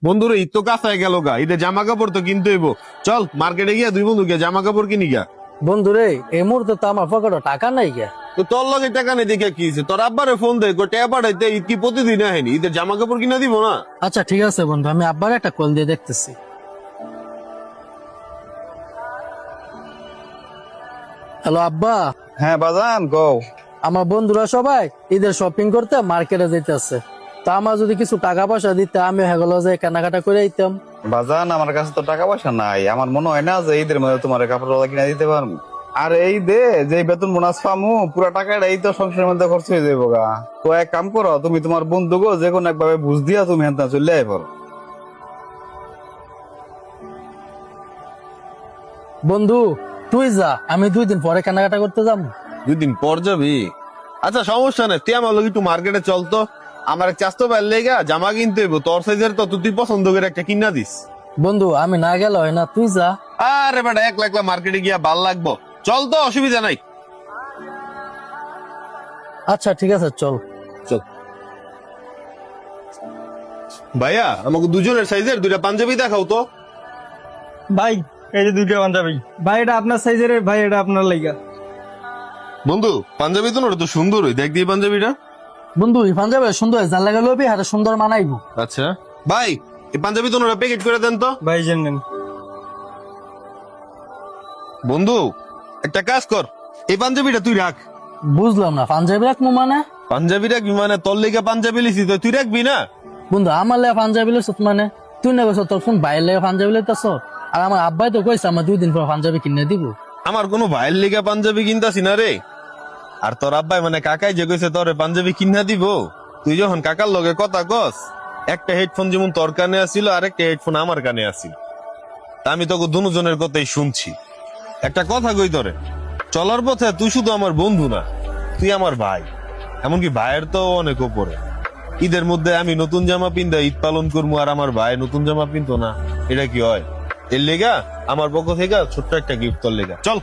বন্ধুরে ঈদ তো কাছায় গেল গা, ঈদের জামা কাপড় তো কিনতে হইব। চল মার্কেটে গিয়া দুই বন্ধু গিয়া জামা কাপড় কিনি গা। বন্ধু রে, এই মুহূর্তে তো আমার পকেটে টাকা নাই গে। তো তোর লগে টাকা নেই দেখে কি হইছে? তোর আব্বারে ফোন দে, টাকা পাঠাইতে। ঈদ কি প্রতিদিন আহেনি? ঈদের জামা কাপড় কিনা দিব না? আচ্ছা ঠিক আছে বন্ধু, আমি আব্বার একটা কল দিয়ে দেখতেছি। হ্যালো আব্বা। হ্যাঁ বাজান কও। আমার বন্ধুরা সবাই ঈদের শপিং করতে মার্কেটে যাইতেছে, তা আমার যদি কিছু টাকা পয়সা দিতে আমি হেগুলো যে কেনাকাটা করে দিতাম। বাজান আমার কাছে তো টাকা পয়সা নাই, আমার মনে হয় না যে ঈদের মধ্যে তোমার কাপড় কিনে দিতে পারবো। আর এই দে যে বেতন বোনাস পামু পুরো টাকাটা এই তো সংসারের মধ্যে খরচ হয়ে যাবো গা। তো এক কাম করো, তুমি তোমার বন্ধু গো যে কোনো একভাবে বুঝ দিয়া তুমি হেনতা চলে আই পারো। বন্ধু তুই যা, আমি 2 দিন পরে কেনাকাটা করতে যাবো। 2 দিন পর যাবি? আচ্ছা সমস্যা নেই, তুই আমার লগে একটু মার্কেটে চল তো। আমার এক চাস্তো বাইর লেগা জামা কিনতে হইব, তোর সাইজের তো তুই পছন্দ করে একটা কিনা দিস। বন্ধু আমি না গেল হয় না, তুই যা। আরে বেটা একলা একলা মার্কেটে গিয়া ভাল লাগবো, চল তো, অসুবিধা নাই। আচ্ছা ঠিক আছে চল। চল ভাইয়া, আমাকে দুজনের সাইজের 2টা পাঞ্জাবি দেখাও তো। ভাই এই যে 2টা পাঞ্জাবি, ভাই এটা আপনার সাইজের, ভাই এটা আপনার লাইগা। বন্ধু পাঞ্জাবি তো ওটা তো সুন্দরই, দেখ দিয়ে পাঞ্জাবিটা। বন্ধু এই পাঞ্জাবি সুন্দর, যার লাগে লবি হারে সুন্দর মানাইবো। আচ্ছা ভাই, এই পাঞ্জাবি তো ওরা প্যাকেট করে দেন তো। ভাই জানেন বন্ধু একটা কাজ কর, এই পাঞ্জাবিটা তুই রাখ। বুঝলাম না, পাঞ্জাবি রাখবো মানে? পাঞ্জাবি রাখবি মানে? তোর লেগে পাঞ্জাবি লিছি তো, তুই রাখবি না? বন্ধু আমার লেগে পাঞ্জাবি লইছ মানে? তুই না কইছ তোর কোন বাইরের লেগে পাঞ্জাবি লইতাছ? আর আমার আব্বাই তো কইছে আমার 2 দিন পর পাঞ্জাবি কিনে দিব। আমার কোনো ভাইয়ের লেগে পাঞ্জাবি কিনতাছি না রে। আর তোর আব্বাই মানে কাকাই যে কইছে তোর পাঞ্জাবি কিনা দিব, তুই যখন কাকার লগে কথা কস, একটা হেডফোন যেমন তোর কানে আসিল আর একটা হেডফোন আমার কানে আসিল, তা আমি তোকে দুজনের কথাই শুনছি। একটা কথা কই তোরে, চলার পথে তুই শুধু আমার বন্ধু না, তুই আমার ভাই, এমনকি ভাইয়ের তো অনেক উপরে। ঈদের মধ্যে আমি নতুন জামা পিন্ধা ঈদ পালন করবো আর আমার ভাই নতুন জামা পিনতো না, এটা কি হয়? এর লেগা আমার পক্ষ থেকে ছোট্ট একটা গিফট তোর লেগা। চল।